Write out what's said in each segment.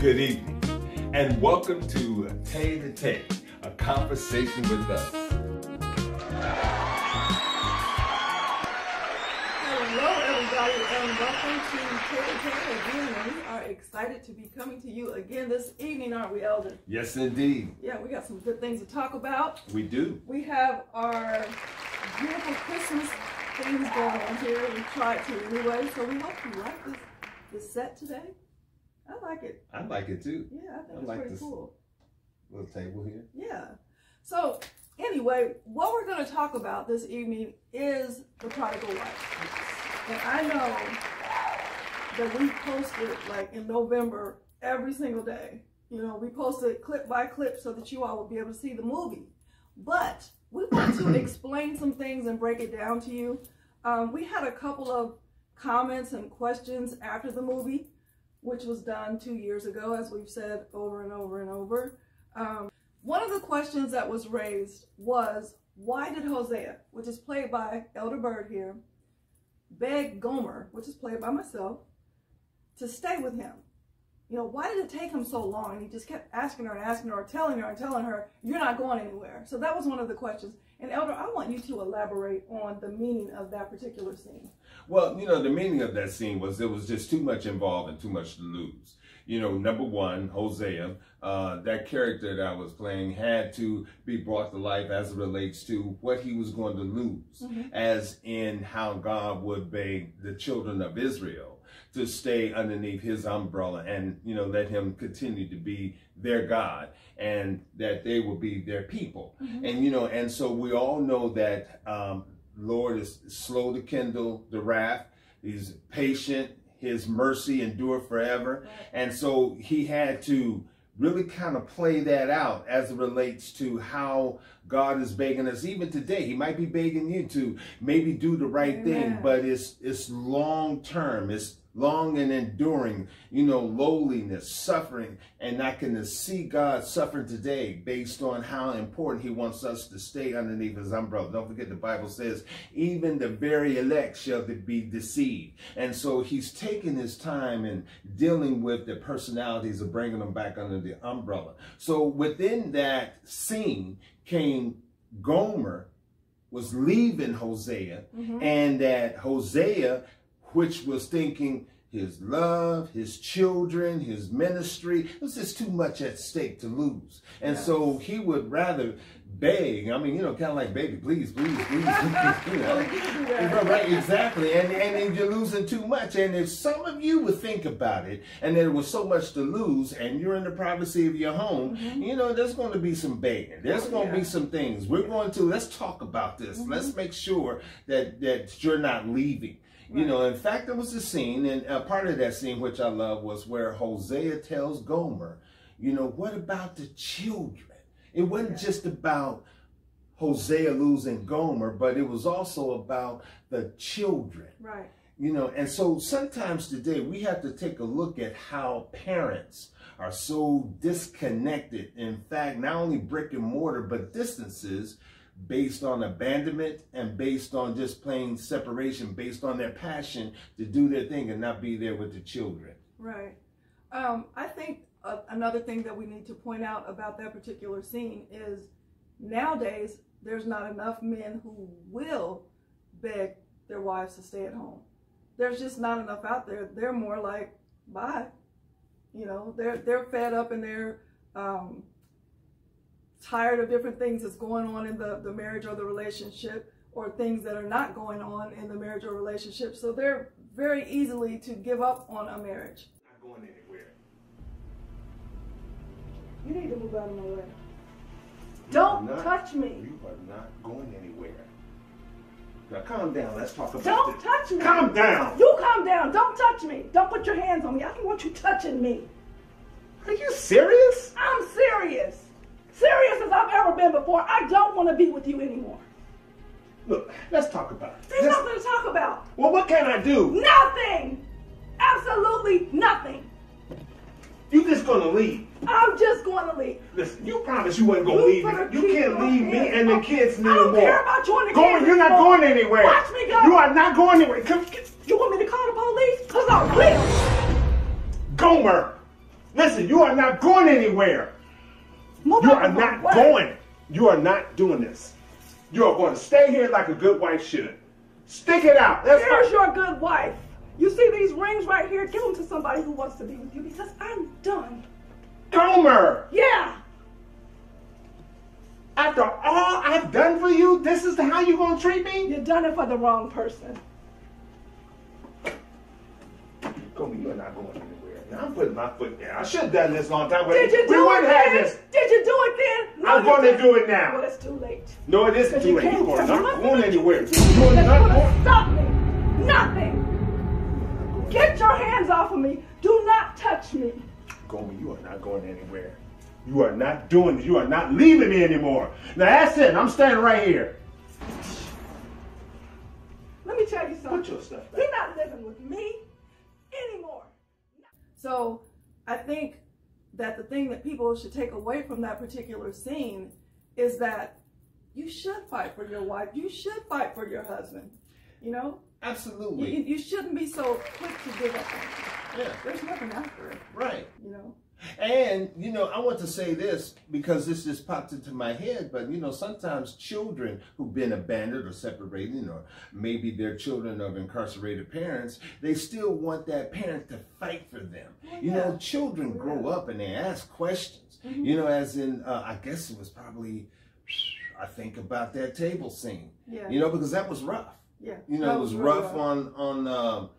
Good evening, and welcome to TeteATete, a conversation with us. Hello, everybody, and welcome to TeteATete again. And we are excited to be coming to you again this evening, aren't we, Elder? Yes, indeed. Yeah, we got some good things to talk about. We do. We have our beautiful Christmas things going on here. We tried to anyway, so we hope you like this set today. I like it. I like it too. Yeah, I think it's like pretty this cool. Little table here. Yeah. So anyway, what we're going to talk about this evening is the prodigal wife. And I know that we posted like in November every single day. You know, we posted clip by clip so that you all will be able to see the movie. But we want to explain some things and break it down to you. We had a couple of comments and questions after the movie, which was done 2 years ago, as we've said over and over and over. One of the questions that was raised was, why did Hosea, which is played by Elder Bird here, beg Gomer, which is played by myself, to stay with him? You know, why did it take him so long? And he just kept asking her and asking her, or telling her, you're not going anywhere. So that was one of the questions. And Elder, I want you to elaborate on the meaning of that particular scene. Well, you know, the meaning of that scene was there was just too much involved and too much to lose. You know, number one, Hosea, that character that I was playing had to be brought to life as it relates to what he was going to lose, as in how God would beg the children of Israel to stay underneath his umbrella and, you know, let him continue to be their God and that they will be their people. And, you know, and so we all know that Lord is slow to kindle the wrath. He's patient. His mercy endure forever. And so he had to really kind of play that out as it relates to how God is begging us. Even today, he might be begging you to maybe do the right thing, but it's long term. It's long and enduring, you know, lowliness, suffering, and I can see God suffering today based on how important he wants us to stay underneath his umbrella. Don't forget the Bible says, even the very elect shall be deceived. And so he's taking his time and dealing with the personalities of bringing them back under the umbrella. So within that scene came Gomer was leaving Hosea, and that Hosea, which was thinking his love, his children, his ministry, it was just too much at stake to lose. And so he would rather beg, I mean, you know, kind of like, baby, please, please, please. You know, right, exactly. And you're losing too much. And if some of you would think about it, and there was so much to lose, and you're in the privacy of your home, you know, there's going to be some begging. There's going to be some things. We're going to, let's talk about this. Let's make sure that you're not leaving. You know, in fact, there was a scene, and a part of that scene, which I love, was where Hosea tells Gomer, you know, what about the children? It wasn't just about Hosea losing Gomer, but it was also about the children. Right. You know, and so sometimes today we have to take a look at how parents are so disconnected. In fact, not only brick and mortar, but distances, based on abandonment and based on just plain separation, based on their passion to do their thing and not be there with the children. Right. I think another thing that we need to point out about that particular scene is nowadays there's not enough men who will beg their wives to stay at home. There's just not enough out there. They're more like, bye. You know, they're fed up and they're tired of different things that's going on in the marriage or the relationship, or things that are not going on in the marriage or relationship. So they're very easily to give up on a marriage. Not going anywhere. You need to move out of my way. Don't touch me. You are not going anywhere. Now calm down. Let's talk about Don't touch me. Calm down. You calm down. Don't touch me. Don't put your hands on me. I don't want you touching me. Are you serious? I'm serious. Serious as I've ever been before. I don't want to be with you anymore. Look, let's talk about it. There's nothing to talk about. Well, what can I do? Nothing. Absolutely nothing. You just gonna leave? I'm just going to leave. Listen, you promised you wasn't gonna leave me. You can't leave me and the kids anymore. I don't care about you and the kids. You're not going anywhere. Watch me go. You are not going anywhere. You want me to call the police? Because I will. Gomer. Listen, you are not going anywhere. You are not going. You are not doing this. You are going to stay here like a good wife should. Stick it out. Here's your good wife. You see these rings right here? Give them to somebody who wants to be with you because I'm done. Gomer! Yeah. After all I've done for you, this is how you going to treat me? You done it for the wrong person. Gomer, you're not going anywhere. Now I'm putting my foot down. I should have done this a long time ago. Did you do we wouldn't it have then? this. Did you do it then? No, I'm going to do it now. Well, it's too late. No, it isn't too late. You are not going anywhere. You are That's not gonna going. stop me. Nothing. Get your hands off of me. Do not touch me. Gomer, you are not going anywhere. You are not doing this. You are not leaving me anymore. Now that's it. I'm standing right here. Let me tell you something. Put your stuff back. You're not living with me anymore. So I think that the thing that people should take away from that particular scene is that you should fight for your wife. You should fight for your husband. You know? Absolutely. You shouldn't be so quick to give up on him. Yeah. There's nothing after it. Right. You know? And, you know, I want to say this because this just popped into my head, but, you know, sometimes children who've been abandoned or separated, or maybe they're children of incarcerated parents, they still want that parent to fight for them. Well, you yeah. know, children grow up and they ask questions, you know, as in, I guess it was probably, I think about that table scene, Yeah. you know, because that was rough. Yeah. You know, it was really rough on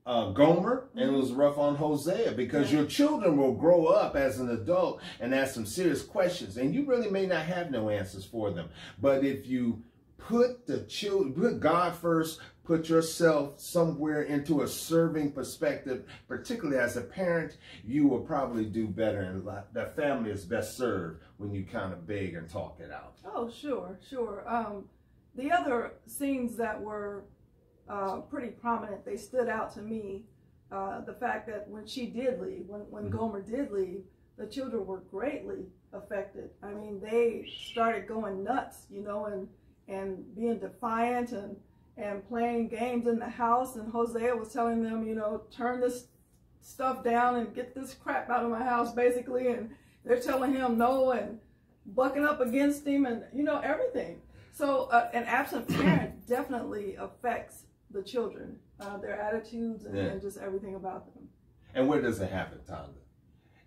Gomer, and it was rough on Hosea, because your children will grow up as an adult and ask some serious questions, and you really may not have no answers for them. But if you put put God first, put yourself somewhere into a serving perspective, particularly as a parent, you will probably do better, and that family is best served when you kind of beg and talk it out. Oh, sure. The other scenes that were pretty prominent, they stood out to me. The fact that when she did leave, when Gomer did leave, the children were greatly affected. I mean, they started going nuts, you know, and being defiant and playing games in the house. And Hosea was telling them, you know, turn this stuff down and get this crap out of my house, basically. And they're telling him no and bucking up against him and, you know, everything. So an absent parent definitely affects the children, their attitudes and just everything about them. And where does it happen, Tyler?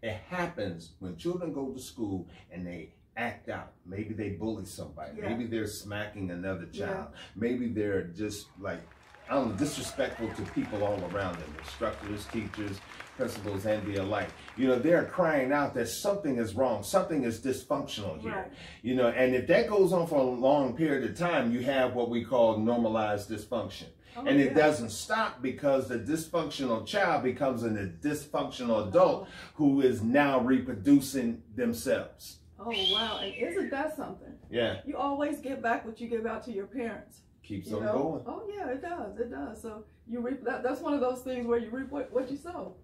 It happens when children go to school and they act out. Maybe they bully somebody. Yeah. Maybe they're smacking another child. Yeah. Maybe they're just like, I don't know, disrespectful to people all around them, instructors, teachers, principals, and the alike. You know, they're crying out that something is wrong, something is dysfunctional here. Right. You know, and if that goes on for a long period of time, you have what we call normalized dysfunction. Oh, and it yeah. doesn't stop because the dysfunctional child becomes a dysfunctional adult who is now reproducing themselves. Oh, wow. And isn't that something? Yeah. You always get back what you give out to your parents. Keeps You on know? going. Oh, yeah, it does. It does. So you reap that. That's one of those things where you reap what you sow.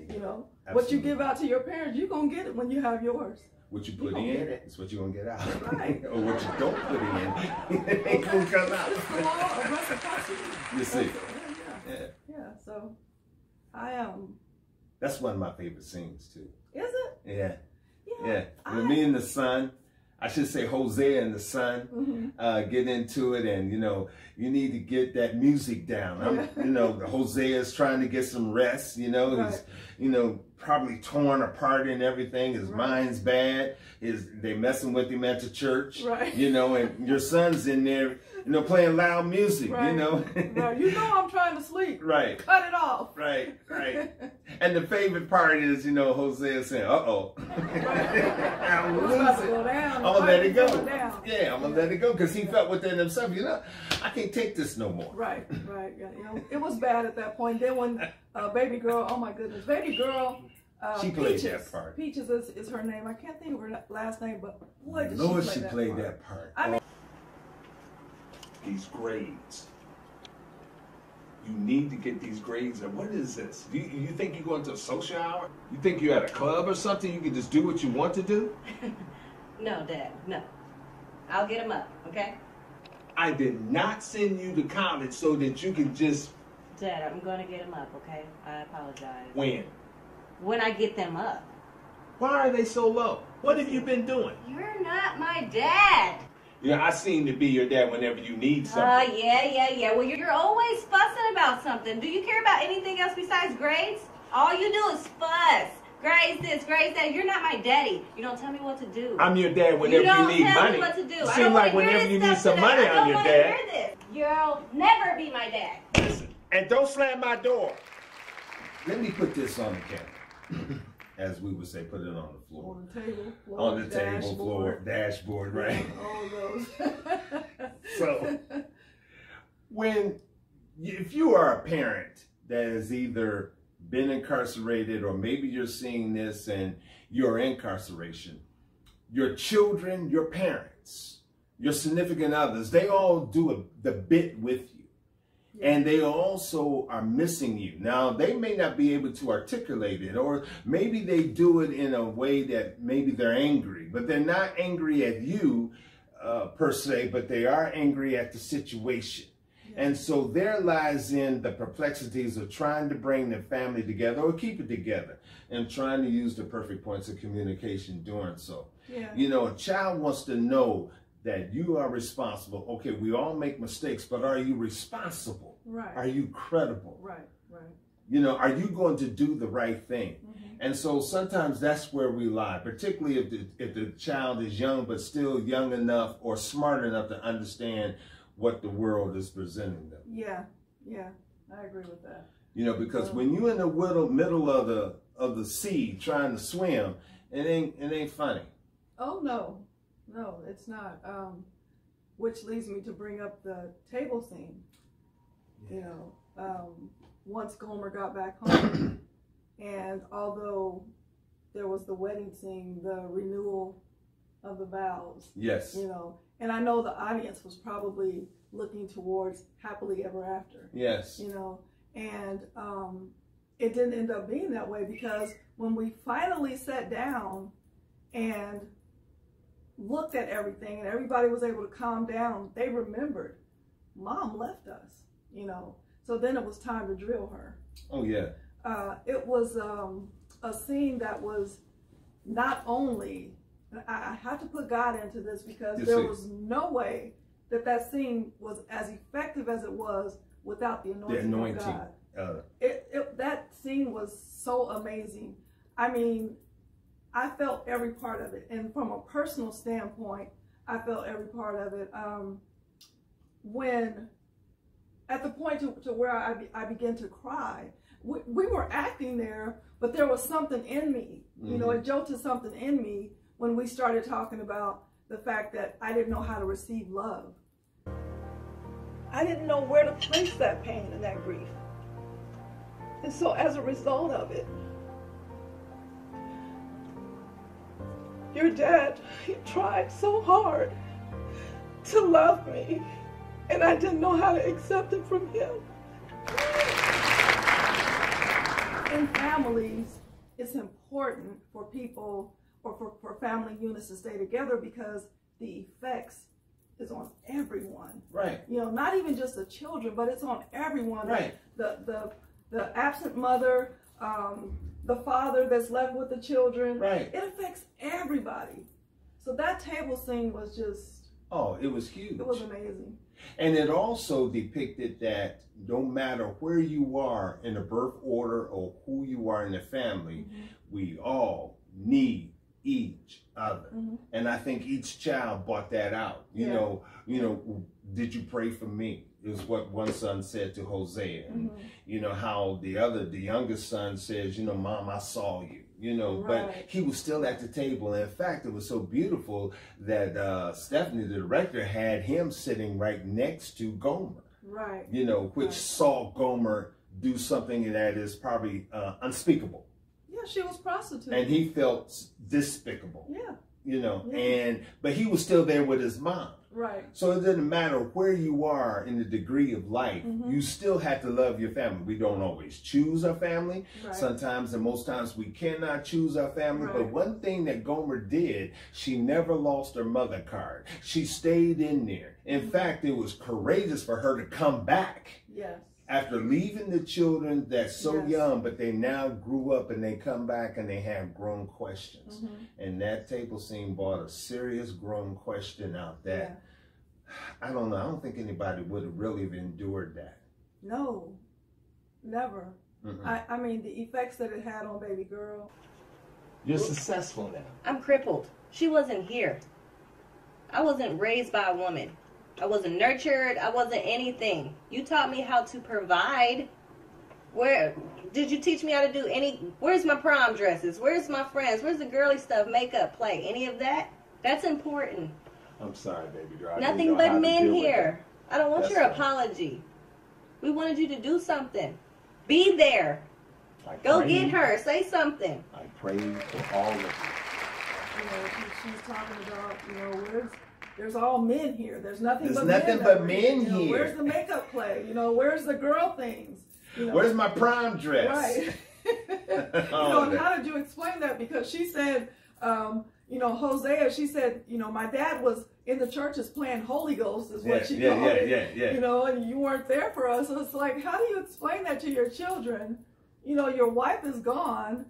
You know, Absolutely. What you give out to your parents, you're going to get it when you have yours. What you put gonna in get it. is what you're going to get out. Right. Or what you don't put in, it ain't going to come out. It's the law of reciprocity. You see. Yeah. Yeah. So That's one of my favorite scenes, too. Is it? Yeah. Yeah. When me and the son, I should say Hosea and the son, get into it, and you know, you need to get that music down. You know, Hosea is trying to get some rest. You know, he's, you know, probably torn apart and everything. His mind's bad. They messing with him at the church. Right. You know, and your son's in there, you know, playing loud music. Right. You know. Right. You know I'm trying to sleep. Right. Cut it off. Right. And the favorite part is, you know, Hosea saying, "Uh-oh, I'm losing. Go down. I'm gonna let it go." Down. Yeah, I'm gonna let it go because he felt within himself, you know, I can't take this no more. Right. Yeah. You know, it was bad at that point. Then when baby girl, oh my goodness, baby girl. She played Peaches. that part. Peaches is her name. I can't think of her last name, but boy, did Lord, she play that part. I mean, These grades. You need to get these grades. And what is this? You think you're going to a social hour? You think you're at a club or something? You can just do what you want to do? No, Dad, no. I'll get him up, okay? I did not send you to college so that you can just... Dad, I'm going to get him up, okay? I apologize. When? When I get them up. Why are they so low? What have you been doing? You're not my dad. Yeah, I seem to be your dad whenever you need something. Yeah. Well, you're always fussing about something. Do you care about anything else besides grades? All you do is fuss. Grades this, grades that. You're not my daddy. You don't tell me what to do. I'm your dad whenever you need money. You don't tell me what to do. It seems like whenever you need some money, I'm your dad. I don't want to hear this. You'll never be my dad. Listen, and don't slam my door. Let me put this on the camera. As we would say, put it on the floor. On the table, floor, on the table, floor, dashboard, right? All those. So, if you are a parent that has either been incarcerated or maybe you're seeing this and you're in incarceration, your children, your parents, your significant others, they all do the bit with you. And they also are missing you. Now, they may not be able to articulate it, or maybe they do it in a way that maybe they're angry, but they're not angry at you per se, but they are angry at the situation. And so there lies in the perplexities of trying to bring the family together or keep it together and trying to use the perfect points of communication doing so. Yeah. You know, a child wants to know that you are responsible. Okay, we all make mistakes, but are you responsible? Right. Are you credible? Right. You know, are you going to do the right thing? And so sometimes that's where we lie, particularly if the child is young, but still young enough or smart enough to understand what the world is presenting them. Yeah, I agree with that. You know, because when you're in the middle of the sea trying to swim, it ain't funny. Oh no, it's not. Which leads me to bring up the table scene. You know, once Gomer got back home, and although there was the wedding scene, the renewal of the vows. Yes. You know, and I know the audience was probably looking towards happily ever after. Yes. You know, and it didn't end up being that way, because when we finally sat down and looked at everything and everybody was able to calm down, they remembered Mom left us, you know. So then it was time to drill her. Oh yeah. It was a scene that was not only, I have to put God into this, because there was no way that scene was as effective as it was without the anointing of God. That scene was so amazing. I mean, I felt every part of it, and from a personal standpoint, I felt every part of it. When at the point to where I began to cry, we were acting there, but there was something in me. You know, it jolted something in me when we started talking about the fact that I didn't know how to receive love. I didn't know where to place that pain and that grief. And so as a result of it, your dad, he tried so hard to love me, and I didn't know how to accept it from him. In families, it's important for people or for family units to stay together, because the effects is on everyone. Right. You know, not even just the children, but it's on everyone. Right. The absent mother, the father that's left with the children. Right. It affects everybody. So that table scene was just... Oh, it was huge. It was amazing. And it also depicted that no matter where you are in the birth order or who you are in the family, we all need each other. And I think each child brought that out. You know, did you pray for me? Is what one son said to Hosea. And you know how the youngest son says, you know, Mom, I saw you. You know, but he was still at the table. And in fact, it was so beautiful that Stephanie, the director, had him sitting right next to Gomer. Right. You know, which saw Gomer do something that is probably unspeakable. Yeah, she was prostitute. And he felt despicable. Yeah. You know, but he was still there with his mom. Right. So it doesn't matter where you are in the degree of life, you still have to love your family. We don't always choose our family. Sometimes and most times we cannot choose our family. But one thing that Gomer did, she never lost her mother card. She stayed in there. In fact, it was courageous for her to come back. Yes. After leaving the children that's so Yes. young, but they now grew up and they come back and they have grown questions. And that table scene brought a serious grown question out that, I don't know, I don't think anybody would have really have endured that. No, never. I mean, the effects that it had on baby girl. You're successful now. I'm crippled. She wasn't here. I wasn't raised by a woman. I wasn't nurtured. I wasn't anything. You taught me how to provide. Where did you teach me how to do any? Where's my prom dresses? Where's my friends? Where's the girly stuff? Makeup, play, any of that? That's important. I'm sorry, baby girl. Nothing but men here. I don't want That's your right. apology. We wanted you to do something. Be there. Go get her. Say something. I pray for all of you. You know, she's talking about, you know, there's all men here. There's nothing There's but nothing men. but over men You know, here. where's the makeup play? You know, where's the girl things? You know, Where's my prom dress? right? You know, and how did you explain that? Because she said, you know, Hosea, she said, you know, my dad was in the churches playing Holy Ghost is what she called it. You know, and you weren't there for us. So it's like, how do you explain that to your children? You know, your wife is gone,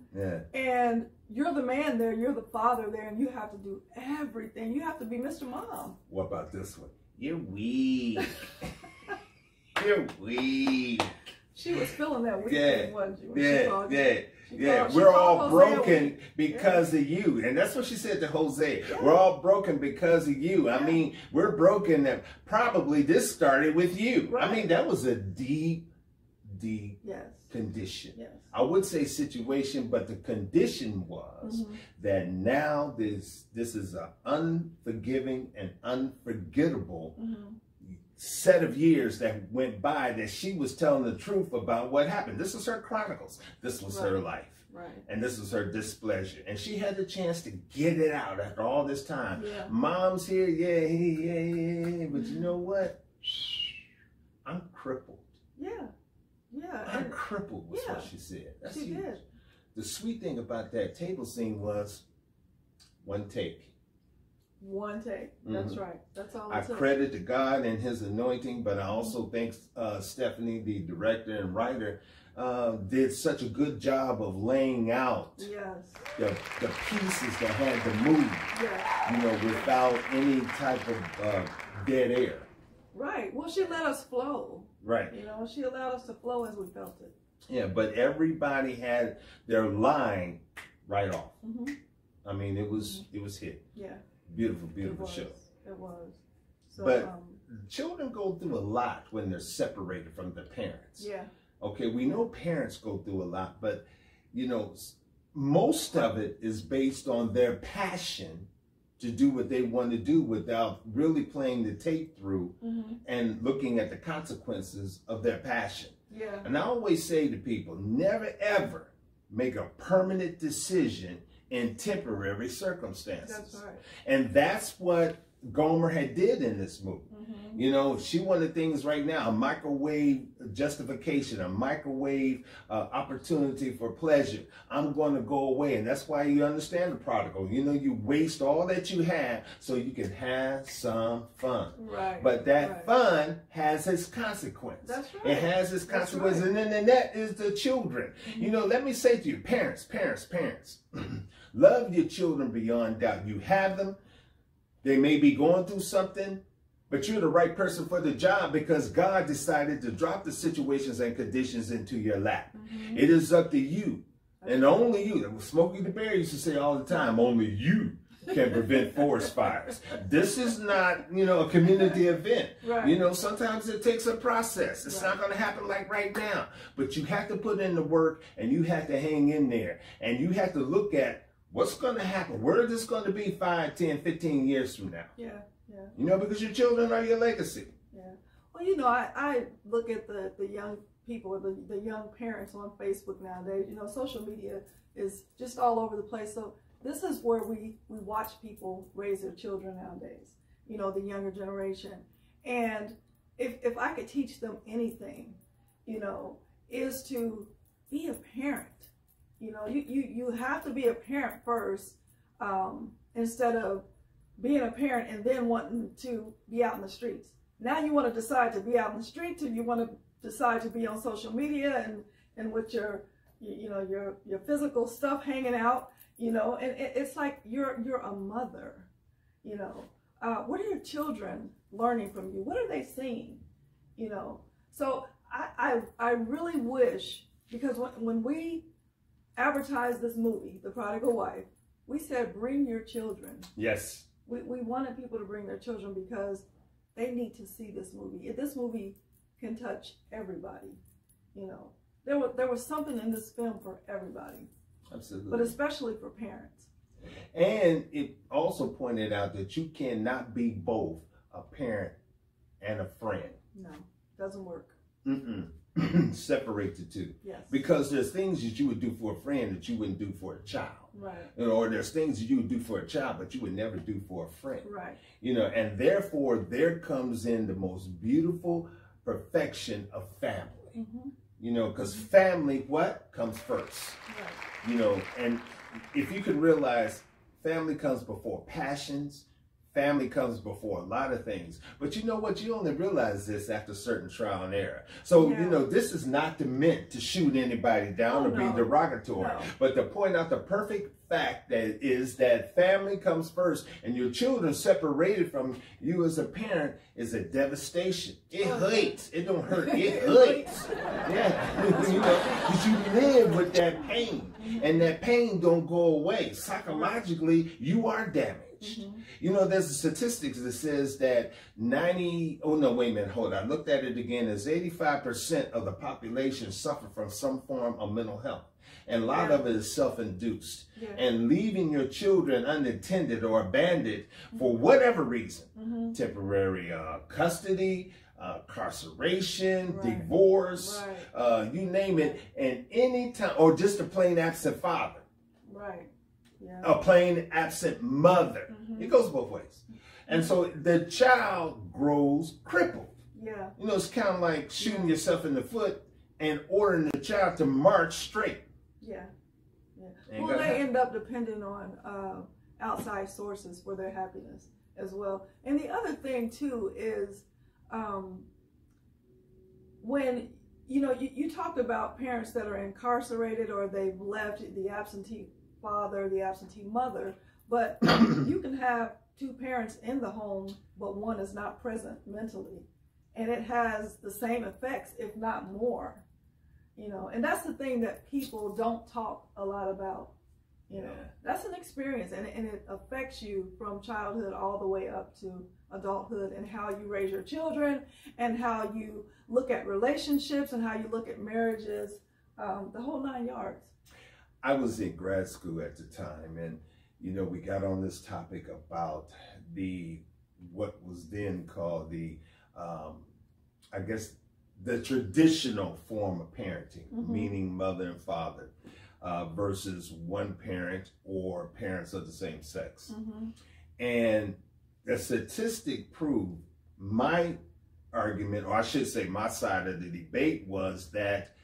and you're the man there, you're the father there, and you have to do everything. You have to be Mr. Mom. What about this one? You're weak. You're weak. She was feeling that weak thing, wasn't she? When she called you. We're all Hosea broken weak. because of you. And that's what she said to Hosea. We're all broken because of you. I mean, we're broken. That probably this started with you. Right. I mean, that was a deep Yes. condition. Yes. I would say situation, but the condition was that now this is an unforgiving and unforgettable set of years that went by that she was telling the truth about what happened. This is her chronicles. This was her life. Right. And this was her displeasure. And she had the chance to get it out after all this time. Mom's here, but you know what? I'm crippled. I'm crippled was what she said. That's she huge. did. The sweet thing about that table scene was one take. One take. That's right. That's all I it took. credit to God and his anointing, but I also think Stephanie, the director and writer, did such a good job of laying out the pieces that had to move, you know, without any type of dead air. Right. Well, she let us flow. Right. You know, she allowed us to flow as we felt it. Yeah, but everybody had their line right off. I mean, it was hit. Yeah. Beautiful, beautiful show. It was. So, but children go through a lot when they're separated from their parents. Yeah. Okay, we know parents go through a lot, but, you know, most of it is based on their passion to do what they want to do without really playing the tape through and looking at the consequences of their passion. Yeah. And I always say to people, never ever make a permanent decision in temporary circumstances. That's right. And that's what Gomer had did in this movie. You know, she wanted things right now, a microwave justification, a microwave opportunity for pleasure. I'm going to go away. And that's why you understand the prodigal. You know, you waste all that you have so you can have some fun. Right. But that fun has its consequence. That's right. It has its consequence. And then that is the children. You know, let me say to you, parents, love your children beyond doubt. You have them. They may be going through something, but you're the right person for the job because God decided to drop the situations and conditions into your lap. It is up to you, and only you. Smokey the Bear used to say all the time, only you can prevent forest fires. This is not, you know, a community event. Right. You know, sometimes it takes a process. It's not going to happen like right now, but you have to put in the work and you have to hang in there and you have to look at what's going to happen? Where is this going to be 5, 10, 15 years from now? Yeah. You know, because your children are your legacy. Yeah. Well, you know, I look at the young people, the young parents on Facebook nowadays. You know, social media is just all over the place. So this is where we watch people raise their children nowadays. You know, the younger generation. And if I could teach them anything, you know, is to be a parent. You know, you have to be a parent first, instead of being a parent and then wanting to be out in the streets. Now you want to decide to be out in the streets, or you want to decide to be on social media and with your your physical stuff hanging out, and it's like you're a mother, what are your children learning from you? What are they seeing? So I really wish, because when we advertised this movie, The Prodigal Wife, we said bring your children. Yes. We wanted people to bring their children because they need to see this movie. This movie can touch everybody. There was something in this film for everybody. Absolutely. But especially for parents. And it also pointed out that you cannot be both a parent and a friend. No, doesn't work. Separate the two. Yes. Because there's things that you would do for a friend that you wouldn't do for a child. Right. Or there's things that you would do for a child but you would never do for a friend. Right. And therefore there comes in the most beautiful perfection of family. Because family, what comes first? Right. And if you can realize family comes before passions, family comes before a lot of things. But you know what? You only realize this after certain trial and error. So, this is not meant to shoot anybody down or be derogatory, but to point out the perfect fact that is that family comes first, and your children separated from you as a parent is a devastation. It hurts. It don't hurt. It hurts. Yeah. Because you live with that pain, and that pain don't go away. Psychologically, you are damaged. There's a statistics that says that I looked at it again, is 85% of the population suffer from some form of mental health. And a lot of it is self-induced. And leaving your children unattended or abandoned for whatever reason, temporary custody, incarceration, divorce, you name it, and any time, or just a plain absent father. Right. Yeah. A plain absent mother. It goes both ways. And so the child grows crippled. Yeah. It's kind of like shooting yourself in the foot and ordering the child to march straight. Yeah. Well, they end up depending on outside sources for their happiness as well. And the other thing too is when you talked about parents that are incarcerated or they've left, the absentee father, the absentee mother, but you can have two parents in the home, but one is not present mentally, and it has the same effects, if not more. And that's the thing that people don't talk a lot about. That's an experience, and it affects you from childhood all the way up to adulthood, and how you raise your children, and how you look at relationships, and how you look at marriages, the whole 9 yards. I was in grad school at the time, and we got on this topic about what was then called the traditional form of parenting, meaning mother and father, versus one parent or parents of the same sex. And the statistic proved my argument, or I should say my side of the debate, was that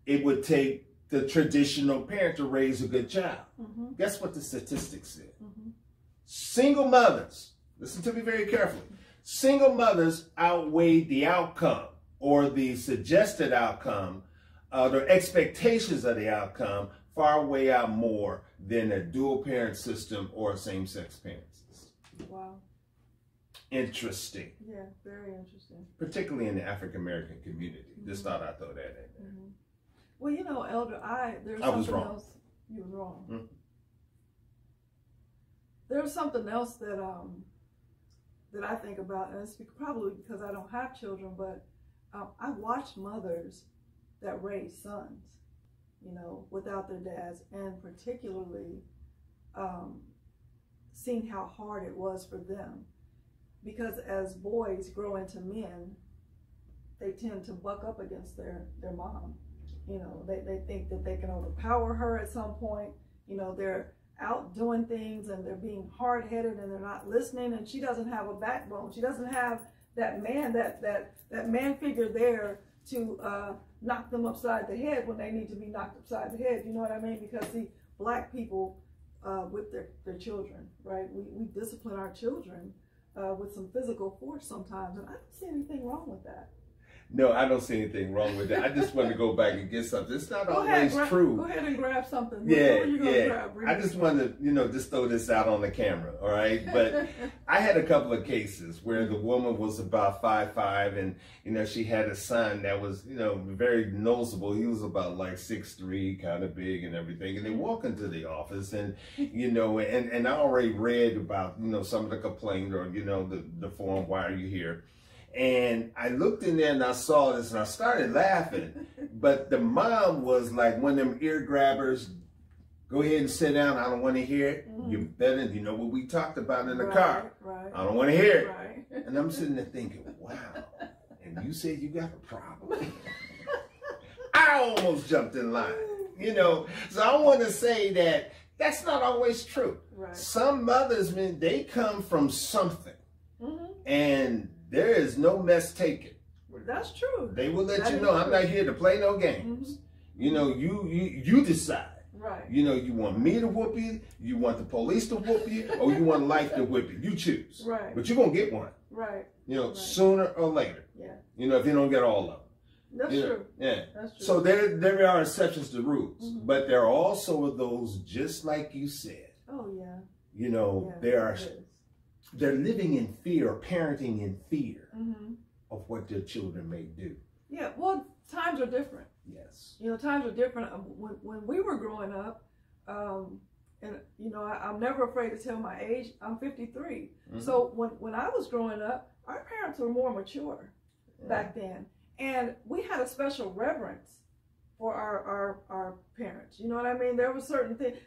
it would take the traditional parent to raise a good child. Guess what the statistics said? Single mothers, listen to me very carefully, single mothers outweighed the outcome, or the suggested outcome, the expectations of the outcome, far way out more than a dual parent system or same-sex parent system. Wow. Interesting. Yeah, very interesting. Particularly in the African-American community. Just thought I'd throw that in there. Well, Elder, there's I was something wrong. else. You were wrong. There's something else that I think about, and it's probably because I don't have children, but I watch mothers that raise sons, without their dads, and particularly seeing how hard it was for them. Because as boys grow into men, they tend to buck up against their mom. They think that they can overpower her at some point. They're out doing things, and they're being hard-headed, and they're not listening, and she doesn't have a backbone. She doesn't have that man, that man figure there to knock them upside the head when they need to be knocked upside the head. You know what I mean? Because see, black people with their children, right? We discipline our children with some physical force sometimes, and I don't see anything wrong with that. No, I don't see anything wrong with that. I just want to go back and get something. It's not always Go true. ahead and grab something. Yeah, Grab? I just wanted to, just throw this out on the camera, all right? But I had a couple of cases where the woman was about 5'5", and, she had a son that was, very noticeable. He was about like 6'3", kind of big and everything. And they walk into the office and, and I already read about, some of the complaint or, the form, why are you here? And I looked in there and I saw this and I started laughing. But the mom was like one of them ear grabbers. Go ahead and sit down. I don't want to hear it. You better, what we talked about in the car. Right. I don't want to hear it. Right. And I'm sitting there thinking, wow. And you said you got a problem? I almost jumped in line, So I want to say that that's not always true. Right. Some mothers, man, they come from something. And there is no mess taken. That's true. They will let you know, I'm not here to play no games. You decide. Right. You want me to whoop you, you want the police to whoop you, or you want life to whip you. You choose. Right. But you're going to get one. Right. Sooner or later. Yeah. If you don't get all of them. That's true. Yeah. That's true. So there are exceptions to rules. But there are also those, just like you said. Oh, yeah. They're living in fear, parenting in fear of what their children may do. Yeah, well, times are different. Yes. Times are different. When we were growing up, and I'm never afraid to tell my age. I'm 53. So when I was growing up, our parents were more mature back then, and we had a special reverence for our parents. You know what I mean? There were certain things,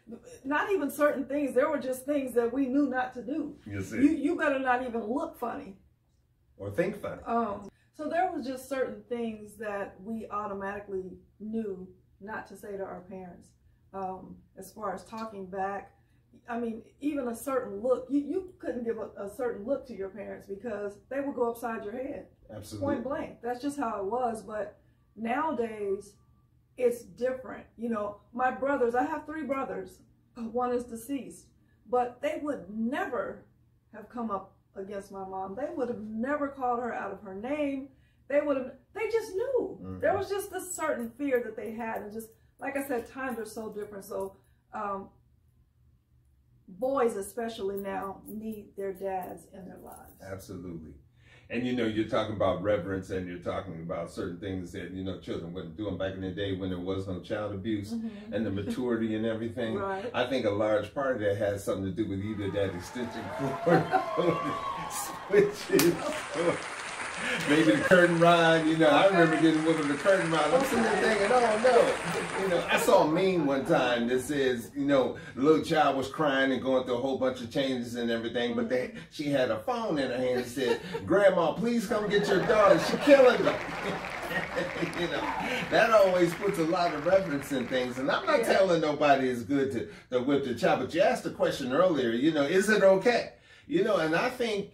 not even certain things, there were just things that we knew not to do. You better not even look funny. Or think funny. So there was just certain things that we automatically knew not to say to our parents. As far as talking back, I mean, even a certain look, you couldn't give a certain look to your parents because they would go upside your head. Absolutely. Point blank. That's just how it was. But nowadays, it's different. My brothers, I have 3 brothers. One is deceased. But they would never have come up against my mom. They would have never called her out of her name. They just knew. There was just this certain fear that they had. And just, like I said, times are so different. So boys especially now need their dads in their lives. Absolutely. And you're talking about reverence, and you're talking about certain things that children wouldn't do back in the day when there was no child abuse and the maturity and everything. Right. I think a large part of that has something to do with either that extension cord switches, or maybe the curtain rod. I remember getting one of the curtain rod. I'm sitting there thinking, oh no. I saw a meme one time that says, the little child was crying and going through a whole bunch of changes and everything, but she had a phone in her hand and said, "Grandma, please come get your daughter. She's killing them." That always puts a lot of reverence in things. And I'm not telling nobody it's good to whip the child, but you asked the question earlier, is it okay? And I think,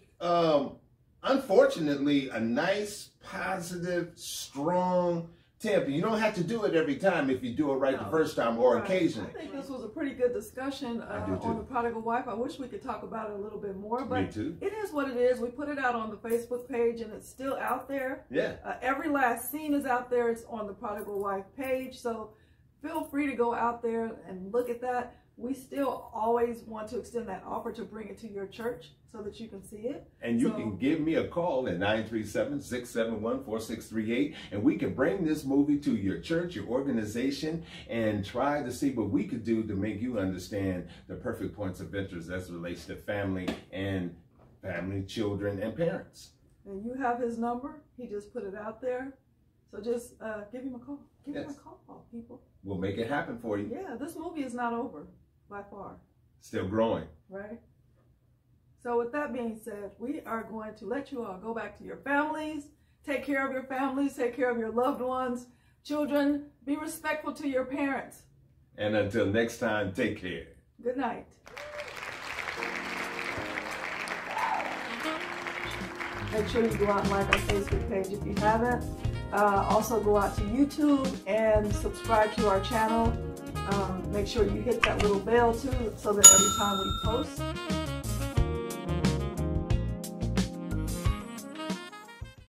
unfortunately, a nice, positive, strong temper. You don't have to do it every time if you do it right the first time or occasionally. I think this was a pretty good discussion on the prodigal wife. I wish we could talk about it a little bit more, but Me too. It is what it is. We put it out on the Facebook page and it's still out there. Yeah. Every last scene is out there. It's on the prodigal wife page. So feel free to go out there and look at that. We still always want to extend that offer to bring it to your church so that you can see it. And you can give me a call at 937-671-4638, and we can bring this movie to your church, your organization, and try to see what we could do to make you understand the perfect points of interest as it relates to family, children, and parents. And you have his number. He just put it out there. So just give him a call. Give him a call, people. We'll make it happen for you. Yeah, this movie is not over by far. Still growing. Right? So with that being said, we are going to let you all go back to your families. Take care of your families. Take care of your loved ones. Children, be respectful to your parents. And until next time, take care. Good night. Make sure you go out and like our Facebook page if you haven't. Also go out to YouTube and subscribe to our channel. Make sure you hit that little bell too so that every time we post,